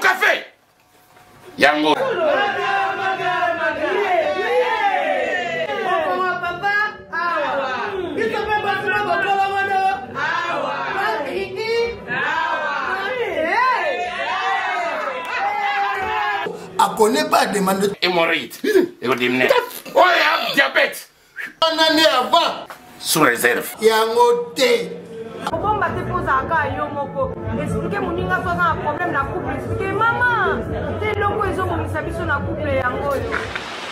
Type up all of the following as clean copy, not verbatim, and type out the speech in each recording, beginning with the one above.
café. Yango. A connaît pas demande Hémorroïde. Oh, il y a diabète. On en est avant. Sous réserve. Yango té. Pourquoi on va te poser un cas yo moko? Expliquez mon ninga soit un problème na couple. Expliquez maman. T'es loco ils ont mon sabiso na couple yango yo.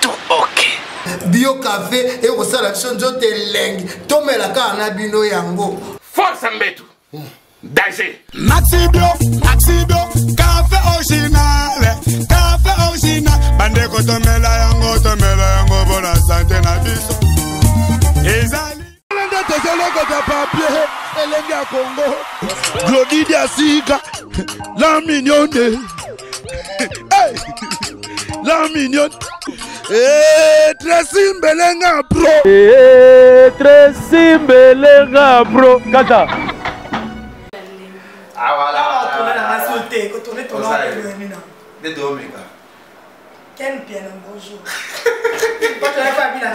Tout ok. Bio café et au salation de lengue. Tomela ka na bino yango. Force Mbetu. Danger. Maxi Bluff, café original, bande ko tomela yango pour la santé na biso. Ezali. Lende tezele ko ta papier, elengi ya Congo. Glody dia sika, la mignonne. Hey, la mignonne. Tracy Mbelenga bro. Tracy Mbelenga bro. Kata. Ah voilà. De Dominica. Quel bien bonjour. Pas de la famille là.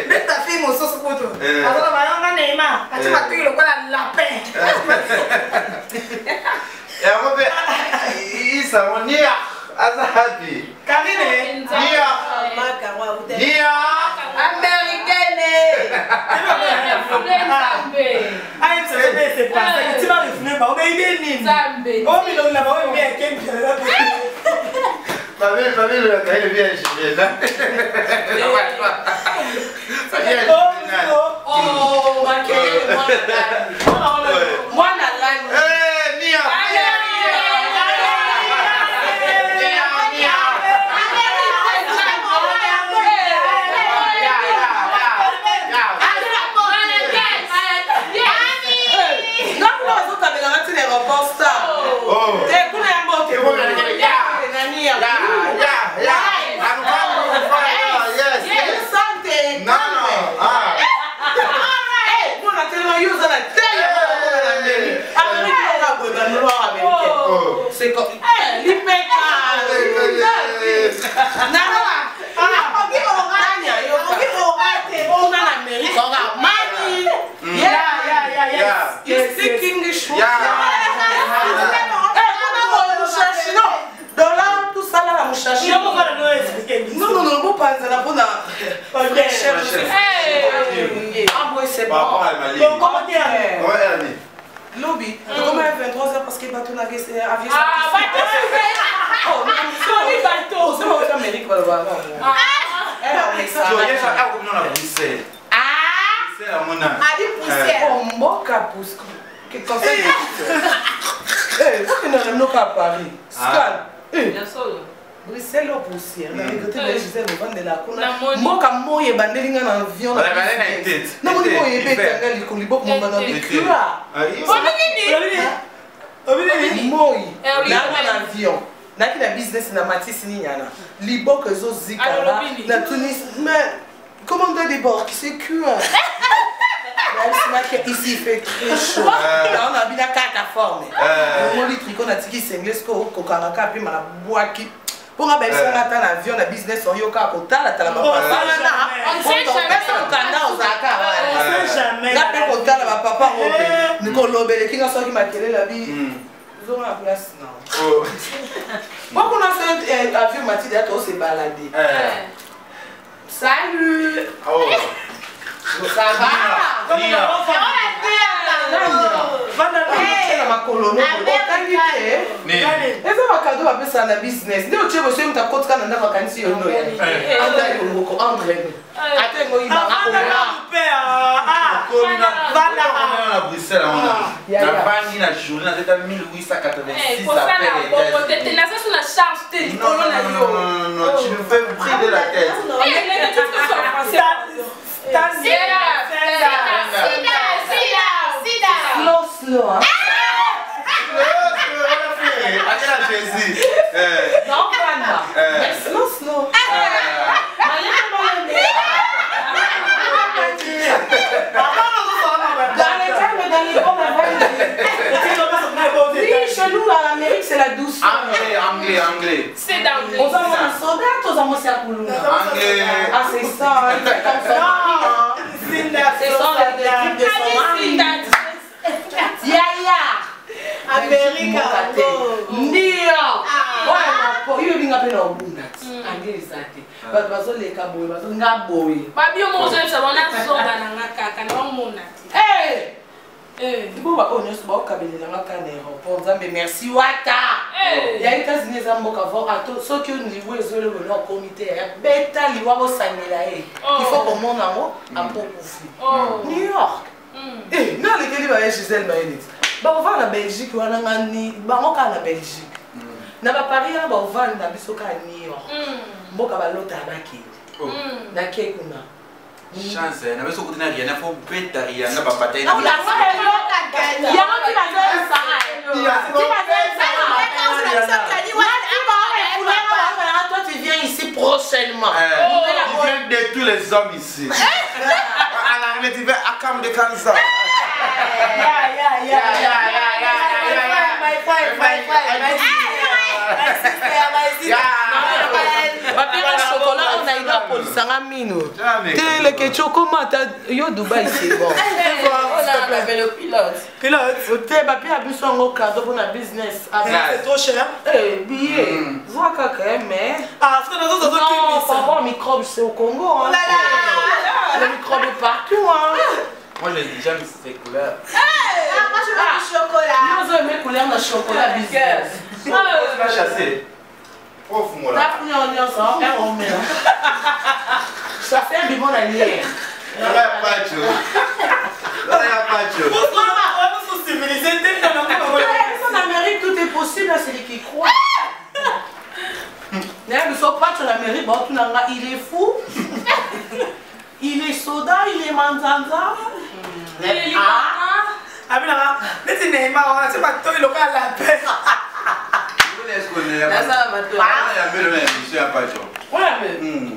Mais ta fille mon sauce pour toi. Alors on va Neymar. Tu vas tuer le quoi la lapin. Et on va il ça on y a azabi. Camille. Nia. Nia. Américaine. Ah c'est pas ça. Tu vas le finir par on est né. Oh mais donc là-bas on est quel Famille, le gars, il vient chez là. Oh, moi, c'est comme Lobby, comment elle 23h parce que le bateau n'a pas avion. Ah, bateau! Oh, non, bateau! C'est mon Amérique, on va le voir. Elle a fait ça. Bruxelles. Ah! C'est à mon âme. Ah, des poussières. Oh, mon capousse. Qu'est-ce que c'est? Eh, ça ne nous pas Paris. Scal. Bien sûr. Bruxelles au poussière. La vérité, je disais, le vent de la cour. Moi, quand moi, je bandé dans l'avion. La banane a été. Non, moi, je vais être dans les colibos, mon banane de cura. Moi, l'avion. Na qui la business na matisse ni yana. Libo que zo zika na Tunis. Mais comment on des bords qui c'est cura. Ici il fait très chaud. Là on a bien la carte à forme. Mon litre qu'on a tiki c'est anglais ko kokaraka puis mala boaki. Pour nga belle ça dans l'avion na business on yoka kotala tala papa. On sait jamais. Na pe kotala ba papa robe. Niko lobele kinga so ki makele la bi. Ils ont la place non. Pourquoi on a fait un avion Mathilde à toi se balader. Salut. Oh. Ça va? business. anglais. C'est d'anglais. On va un soldat, on va à Koulouna. Anglais. Ah, c'est ça, il fait comme ça. C'est ça, les trucs de son mari. Yaya. Amérique. Ndio. Ouais, il y a un Obunda. Anglais, ça te. Parce que les cabots, parce que ngaboy. Babi, on mange ça, on a soda dans la caca, on monte. Hey! Bon, on est sur le cabine de la caméra. Merci, Wata. Il y a États-Unis, ils ont ceux qui ont niveau le comité. Beta, il va au Sanila. Il faut qu'on monte en haut à Pau. New York. Non, les Kelly va Gisèle Maëlys. On va en Belgique, on va en Belgique. Na ba Paris ba ovanda bisoka New York. Mboka ba lota abaki. Na kekuna. Chance, na beso kutina rien, na fo beta rien, na ba bataille. Na la fa lota. Ya ma ti na zo sa. Toi tu viens ici prochainement. Tu viens de tous les hommes ici. En anglais tu veux accam de cancer. Chocolat, on a eu la police à Mino. Le ketchup, comment yo Dubaï, c'est bon. On avait le pilote. Pilote, tu es papier à besoin de cadeau pour un business. C'est trop cher. Eh, billet. Vois quand même, mais. Ah, c'est dans un non, pas bon, microbe, c'est au Congo. Le microbe est partout. Moi, j'aime ces couleurs. Moi, je veux du chocolat. Nous aimons couleur dans le chocolat business. Tu vas chasser. Pauvre moi là. T'as pris en lien ça, on met. Ça fait un bibon à l'hier. Là, il n'y a pas de chose. Là, il n'y a pas de chose. On est civilisé. En Amérique, tout est possible, c'est lui qui croit. Il est fou. Il est soda, il est manzanza. Il est libanais. Ah, mais c'est Neymar, c'est pas toi, il a la paix. Est-ce qu'on est là? Il y a même il n'y a pas de chose. Ouais, mais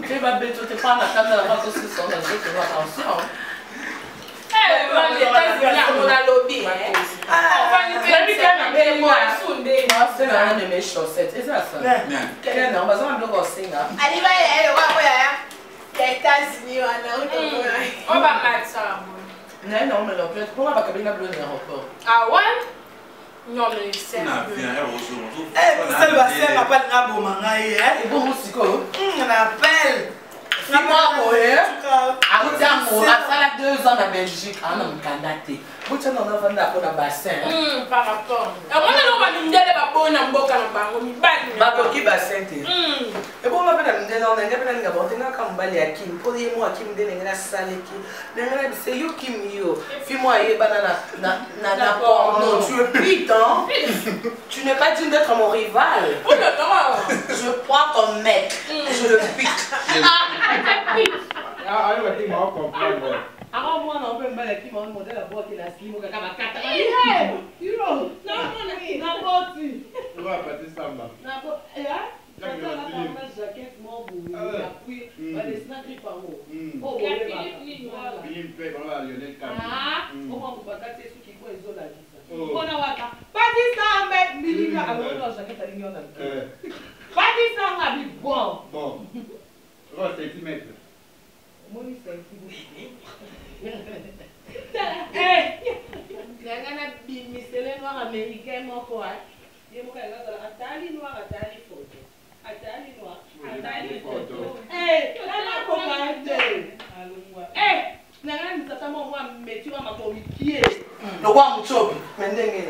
tu vas bêter, tu prends la table de la vente aussi, on a dit que attention. Les États-Unis, on a lobby. On va lui faire moi. C'est l'un de mes chaussettes, c'est ça ça? Quel est le nom? On va le signe. Allez, les États-Unis, on va mettre ça. Non, mais peut-être qu'on va pas cabiner bleu l'aéroport. Ah ouais? Non, mais c'est on a fait un retour. Ça le bassin m'appelle Nabo Mangaï. Et bon, musico. On appelle. Dis-moi, à 2 ans en Belgique, on a un candidat. Vous avez un enfant dans le bassin. Par rapport. On a un bassin. Et bon, on va faire un délai, on a un balai à Kim. Pour les mois, Kim, on a un salé. C'est you Kim, yo. Fais-moi un banana. Non, tu es pite, hein? Tu n'es pas digne d'être mon rival. Je prends ton mec et je le pique. Alors moi on peut me qui m'a demandé la boîte et la slim au caca ma carte. Non, n'importe. On va partir samba. N'importe. La jaquette mon bout. Puis va les snacks par moi. Oh Philippe fait voilà Lionel Camille. Ah, comment vous batez ceux qui voient les autres la vie. On a waka. Pas dit ça mais Milika alors la jaquette à l'union dans. Pas dit ça on a dit bon. Bon. 3 cm. Moi c'est un petit bout. Nangana bimisele noir américain mon quoi. Il me regarde atali noir atali photo. Atali noir atali photo. Nana commande. Allons nangana mtata moi metti wa makomikie. No kwa mchobi mendenge.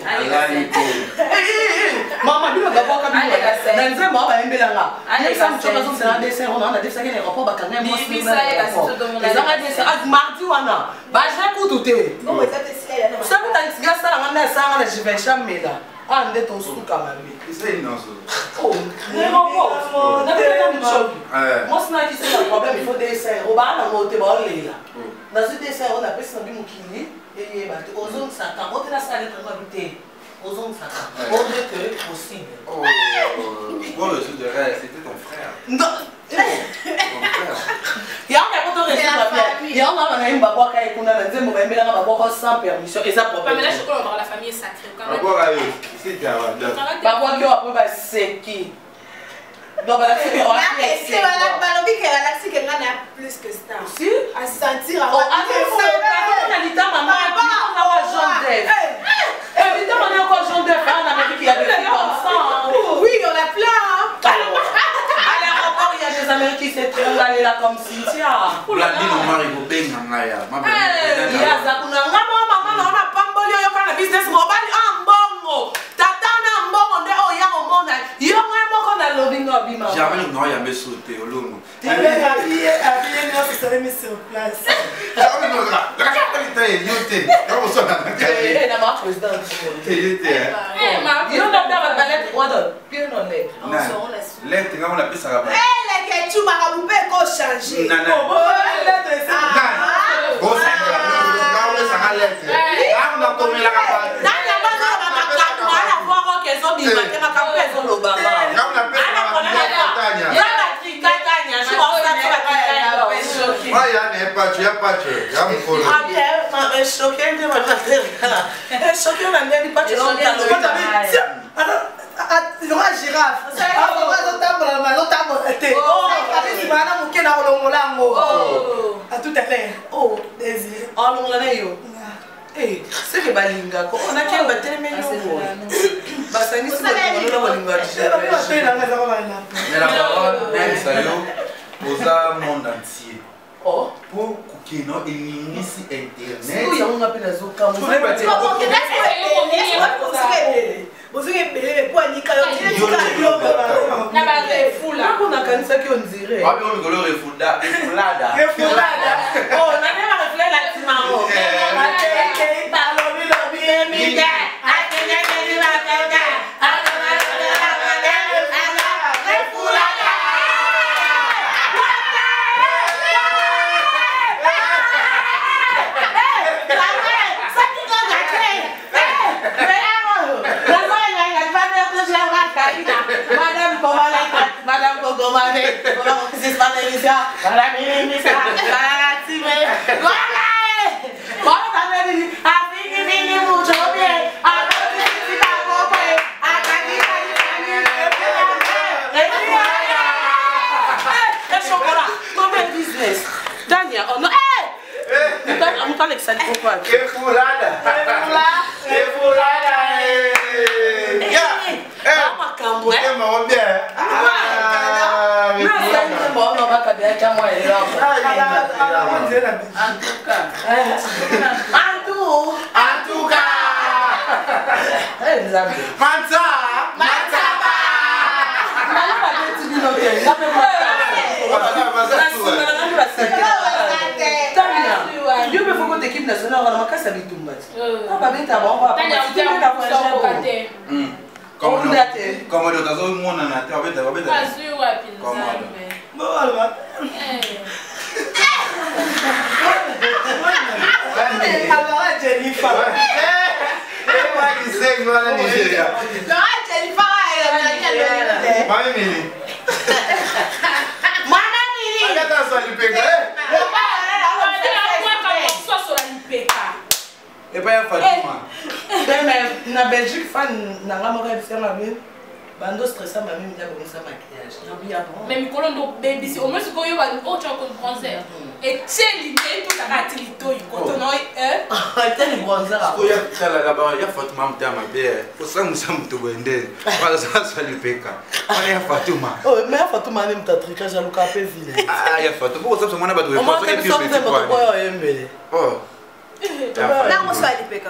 Mama bilo gaboka bilo. Nanze mo ba embela nga. Ale sa mchoba zo sera dessert on a dessert ne rapport ba kanga mo smi. Ezanga dessert mardi wana. Ba ja kututé. Non mais ça c'est ça vous t'as dit ça la ngana ça ngana je vais jamais là. Ah ndé ton suka mami. C'est non ça. Oh, ne rapport. Na pas mchobi. Moi c'est qui c'est le problème il faut dessert. O ba na mo te ba ole là. Na ce dessert on a pris ça bi mukini. Et bah, aux zones Satan, on a salé comme habité. Aux zones Satan, on dirait que possible. Oh, bon, le sud de rêve, c'était ton frère. Non, ton frère. il y a un peu de respect. Il y a un peu de babois qui est sans permission. Et ça problème. Mais là, je crois que la famille est sacrée. Babois, c'est qui a babois qui a c'est qui. Non, Galaxy, c'est Balobi qui Galaxy qui a plus que ça. Si? À sentir à on a dit maman, on a Jean d'Ève. Évidemment, on a encore Jean d'Ève en Amérique, il y a des filles comme ça. Oui, on a plein. À l'aéroport, il y a des Américains qui s'est allés là comme Cynthia. La dit non, Marie, vous payez un gars. Il y a Zakuna. Maman, on a pas mboli, on a un business mobile en bongo. Tata, on a un bongo, on a un monde. Il y a un bongo, on a lobbying au bima. J'avais le nom, il y a mes sautés au long. Tu veux habiller, moi, je serais mis sur place. J'avais le nom, là. La capitale, il y a eu. Comment ça, la capitale? Il y a marque président. Il y a eu. Il y a une lettre, quoi d'autre? Bien non lettre. Lettre, on appelle ça là-bas. Eh, les tu m'as coupé, qu'on change. Non, non. Lettre, c'est bon, ça va, lettre. Ah, on a tombé la capitale. c'est que balinga on a qu'un bâtiment mais non basani c'est pas balinga mais la parole même ça au monde entier oh pour que non ici internet oui on appelle les autres comme vous avez belé pour aller na ba refula on a kanisa qui on dirait ah bien on golo refulada oh na même refler la timao Madame Kogomane, c'est pas l'émission, Madame Mimisa, Madame Timé, l'équipe nationale, on a cassé avec tout le monde. On va bien t'avoir. Comment on a fait? Comment on a fait? Comment on a et pas un Fatima. Na Belgique, fan, na ramoré de faire la vie. Bando stressant, ma mère m'a dit ça maquillage. Mais mi kolondo baby si au moins ce qu'on y a un autre concert et c'est l'idée tout à l'activité il quand on a tel bronzer. Ce qu'il y a là là-bas, il y a Fatima m'ta ma belle. Pour ça nous sommes tout bendés. Pas ça soit le PK. On est Fatima. Oh mais Fatima même ta tricage à Lucas ville. Ah il y a Fatima. Pour ça on a pas de réponse. Oh. Là on soit le PK.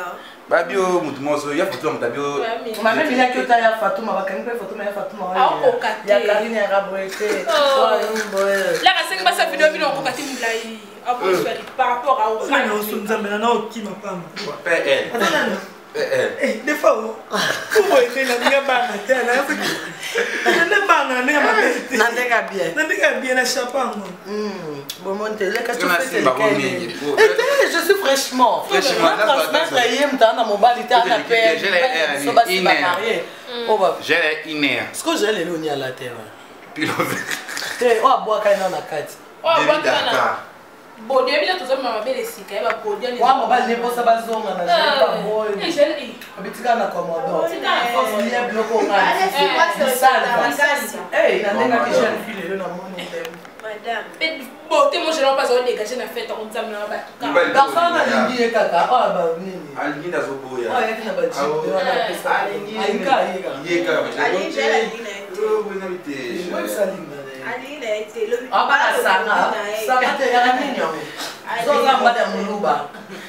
Babio mutumoso ya Fatima mtabio. Ma même il y a que ta ya Fatima va quand même Fatima ya Fatima. Il y a Karine ya Gabriel. Là c'est que ça vidéo vidéo on kokati mulayi. Après par rapport à au fan. On se met là qui m'a pas. PL. Eh des fois vous voyez la minha bana tela na bana na mabete na bien na chapango bon monte là qu'est-ce que tu fais je suis fraîchement transmettre yem ta na mobile ta na père so ba si ba marié j'ai iné ce que j'ai les loni à la terre pilove te o aboa kai na kati oh aboa Bon, Dieu, bien, tout ça, ma belle ici, quand même, pour dire. Moi, ma n'est pas ça, pas zone, on a pas bon. Et je l'ai. Mais tu as un commandant. Tu as un commandant. Il y a un bloc au ras. C'est ça, hey, il y a des gars qui gênent filer le nom. Madame. Bon, t'es mon gênant, pas de dégager la fête, on t'amène en bas. Personne n'a dit caca. Oh, bah, oui. Alingi na zoboya. Oh, il y a qui n'a pas dit. Alingi. Alingi. Ah, bah, ça, ça va te faire un mignon. Ça va pas de Moulouba.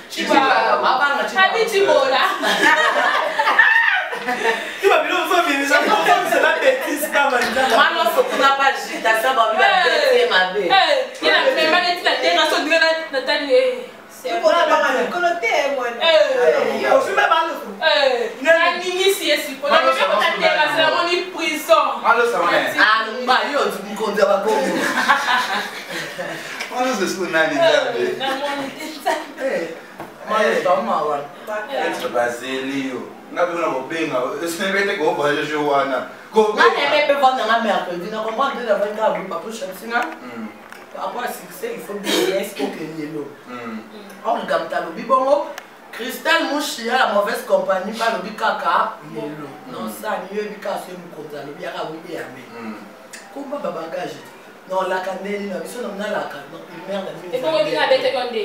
Tu vas, habitué, là. Tu vas bien, c'est la bêtise, quand même. Moi, faut qu'on n'a pas de gîte, ça va bien, ma belle. Il a fait mal, il a fait un son de Nathalie. C'est pour la parole, coloté, moi. On fume mal. La nini, si elle s'y pose, on est prison. Malo, ça va. Ah, non, yo, tu me comptes pas comme Malo, c'est ce qu'on a dit. Être basé, Léo. N'a pas besoin de ce n'est pas que vous voyez Johanna. Go, mais pas vendre la mère, tu n'as pas de la vendre à vous, pas pour chercher. Après, succès, il faut bien stocker l'eau. On regarde ta lobby, bon, Christelle Mouchia, la mauvaise compagnie, pas le caca, l'eau. Non, ça, il y a eu casse, il y a eu bien à oui et à mais. Comment va bagager? Non, la cannelle, la mission, on a la cannelle. Merde, et pour revenir à Bête Condé,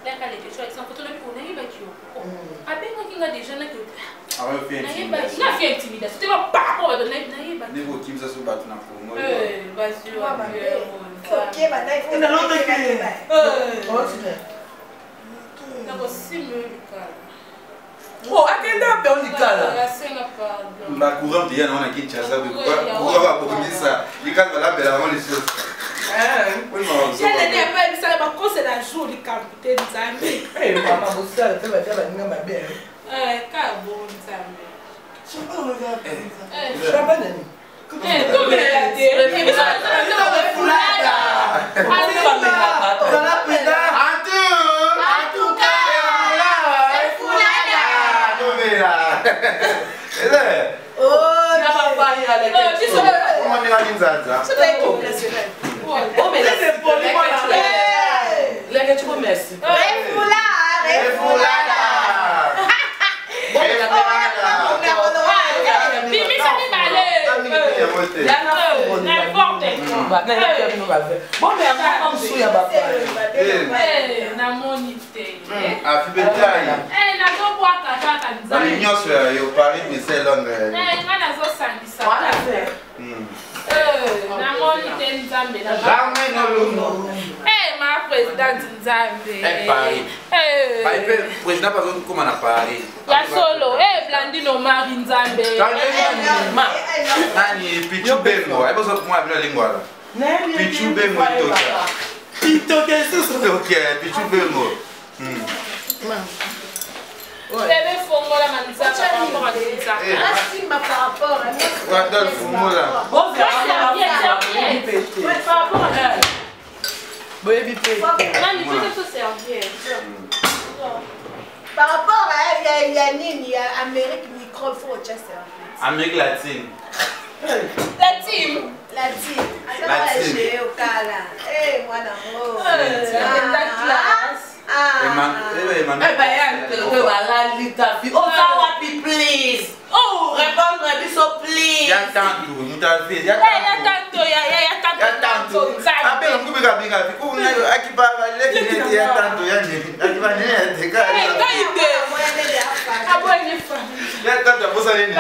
la qualité, tu as exemple, tu as vu qu'on a eu battu. À peine qu'on a déjà que. Ah, on fait intimidation. On a fait intimidation. Tu vas pas pour le donner. Niveau team, ça se bat dans pour moi. Bah, sûr. Ok, maintenant, il faut. On a l'autre qui. D'accord, c'est mieux le cas. Oh, à quel temps on dit ça là? Ma courant de Yann, on a quitté ça. Pourquoi va pour ça? Il calme la belle avant les choses. Si elle n'était pas émise, elle va conseiller la jolie quantité de Zambie. Eh, maman, vous savez, tu vas faire la nuit, ma belle. Carbone, Zambie. Je ne sais pas, je ne sais pas. Tout est la terre. Mais ça, c'est foulada. Bon, mais avant, on se souvient pas. Na monité. Ah, tu peux tailler. Na go boire kaka kanza. Na l'union sur yo Paris mais c'est long. Na zo sangisa. Voilà fait. Na monité Nzambe na. Jamais non. Ma présidente Nzambe. Paris. Paris président pas zone comme na Paris. Ya solo. Blandino Mari Nzambe. Nani Pichu Bengo. Ai besoin moi venir lingua. Pichu Bengo toka. Pitoke susu. OK, Pichu Bengo. Bébé Fongola Manza par rapport à ça. Asima par rapport à nous. Adolphe Fongola. Bon, c'est par rapport à elle. Baby pété. Non, mais tu sais servir. Par rapport à elle, il y a Nini, Amérique micro, il faut autre chose. Amérique latine. La team. Latine. Au cas là. Eh, moi d'amour. La classe. Please. Oh, répondre biso please. Ya tanto, muta vez. Ya tanto. Ape ngubika bika. Kuna akibaba lekile ya tanto ya nini. Akibane ya teka. Ya tanto bosa nini.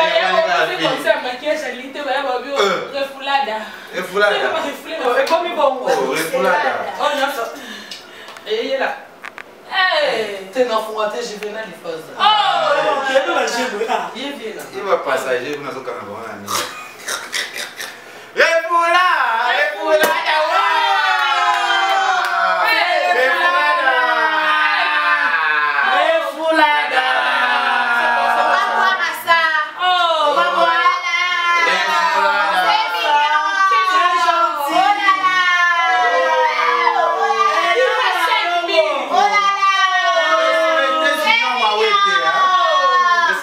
Refulada. Comme bon. Refulada. Oh, non, ça. Et là. T'es un enfant, t'es juvénal, il faut ça. Oh! Il va passager, vous n'avez pas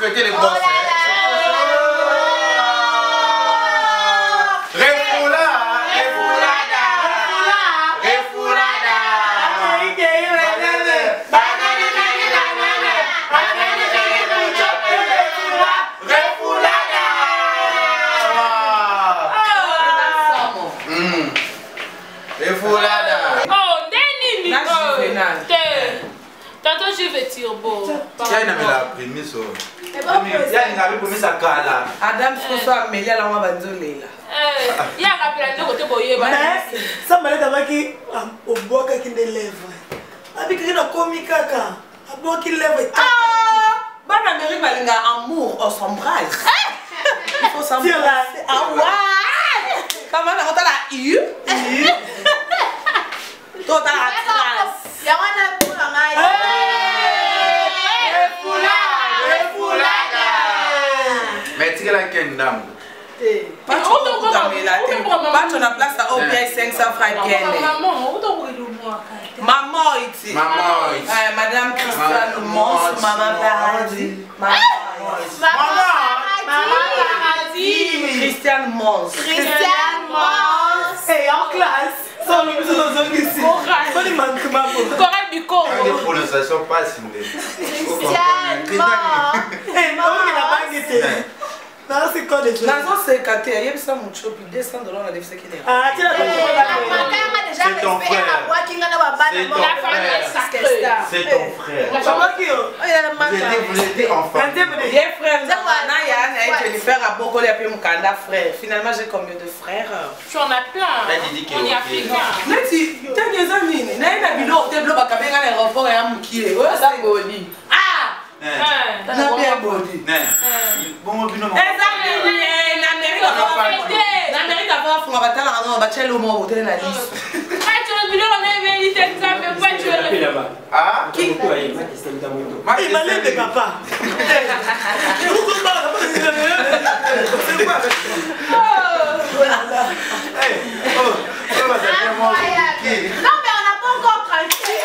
de les boss. biso. Ya ngabe pour misa kala. Adam François Amélia la mwa banzolela. Ya rappela ndeko te boyeba. Ça m'a dit au bois qui des lèvres. Avec qui na komi kaka. A bois qui lèvres. Ban Amérique balinga amour, on s'embrasse. Il faut s'embrasser. Ah ouais. Comment on a la U? Toi t'as la trace. Ya wana pula ngai. Mais tu la kendam. Pas tu na place à OBI 500 francs gagné. Maman ici. Madame Christiane Mons, Maman Paradis. Maman Paradis. Christiane Mons. Et en classe. Sans nous ici. Pas les manquements. Correct du corps. Les prononciations passent. Christiane Mons. Eh, maman qui n'a pas guetté. Non, c'est quoi les choses? Non, c'est quand il y a ça mon chou puis $200 on a des qui est. Ah, tu l'as C'est ton frère. C'est ton frère. Vous étiez enfant. Bien frère, Naya, Jennifer a beaucoup les appelé mon candidat frère. Finalement, j'ai combien de frères? Tu en as plein. On y a fait bien. Nati, t'as des amis. Naya n'a bilo, t'es bloqué à Kabinga l'aéroport et à Moukié. Ouais, ça boli. Ah! N'a bien boli. Bon, bino. L'Amérique a pas fumé battre la rando, battre le mot au télé la liste. Tu as vu on est venu ça fait pas tu es là-bas. Ah? Qui? Il m'a l'air de papa. Non mais on n'a pas encore tranquille.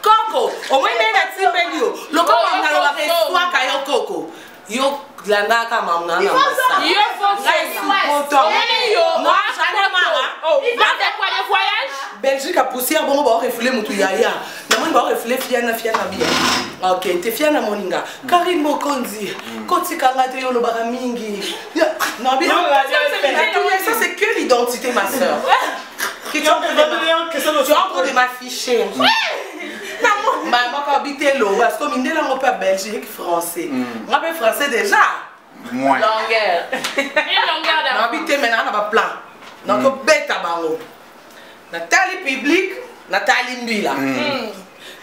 Coco, au moins il y a des le coco on a fait soit kayo coco. Yo la naka mamna na. Yo Belgique a poussière bon ba refouler mutu yaya. Na mo ba refouler fiana bien. OK, te fiana moninga. Karine Mokonzi, kotika ngate yo lo ba mingi. Non bien. Ça c'est que l'identité ma sœur. Tu es en train de m'afficher. Maman qui habite là, parce que je suis en Belgique, français. Je suis français déjà. Moins. Longueur. Une longueur d'avant. Je suis maintenant dans plan. Donc, bête à bango. Nathalie public, Nathalie Mbila.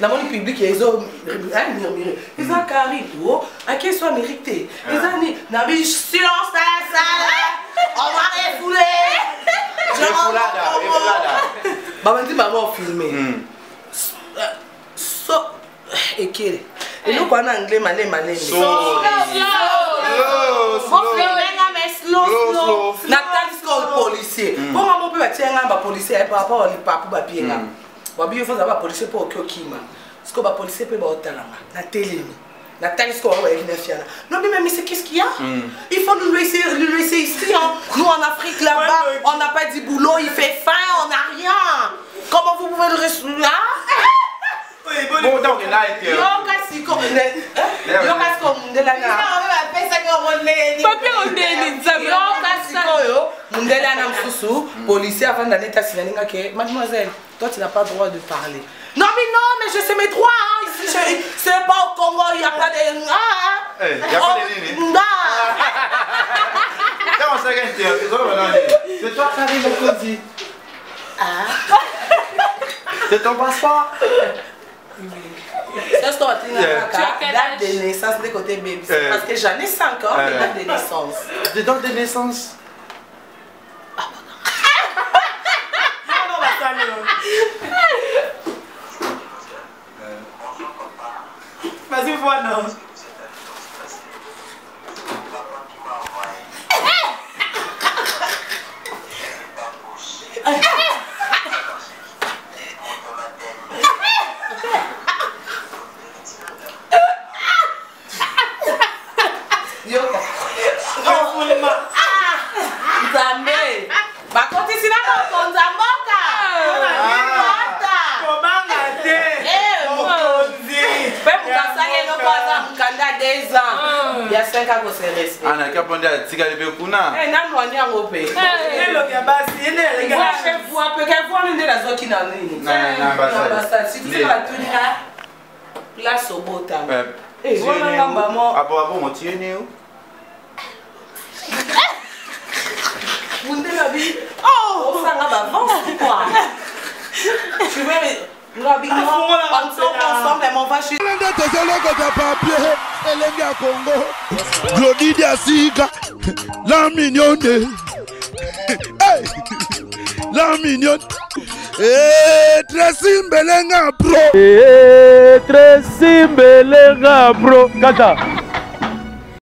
Dans mon public, ils ont murmuré. Ils ont carré tout. À qui soit mérité. Ils ont dit, Nabi, silence dans la salle. On va refouler. Maman dit, maman filmé. Et qui est? Et nous, quand on a anglais, malé. Slow. Nathalie Scott. policier. Bon, on peut bâtir un policier par rapport au papou papier. Babi, il faut savoir policier pour que Kima. Ce que les policiers peuvent avoir la télé. La télé, ce qu'on va faire. Non, mais c'est qu'est-ce qu'il y a? Il faut nous laisser ici. Nous, en Afrique, là-bas, on n'a pas dit boulot, il fait faim, on n'a rien. Comment vous pouvez le rester là? Bon, donc, il a été. Mademoiselle, toi tu n'as pas le droit de parler. Non mais je sais mes droits. C'est pas au Congo, il n'y a pas de... Il n'y a pas de nini. Comment ça gagne? C'est toi qui as dit le code. C'est ton passeport? C'est ce qu'on va tenir à date de naissance de côté baby. Parce que j'en ai 5 ans, date de naissance. De date de naissance? Vas-y, vois, non. Il y a 5 ans qu'on s'est resté. Ah, n'a pas de tigre de Bekuna. Eh, n'a pas de ngopé. Eh, le gaba, c'est le gaba. Chef, vous appelez quelqu'un de la zone qui n'a rien. Non, si tu fais la tenue là, place au beau temps. Eh, voilà maman. Ah bon, mon tien est où? Vous ne l'avez vu? Oh, ça n'a pas avancé quoi. Tu veux nous habillons ensemble, mais mon va chez Glody Diasiga, la mignonne, la mignonne, Tracy Mbelenga bro, Tracy Mbelenga bro, Kata.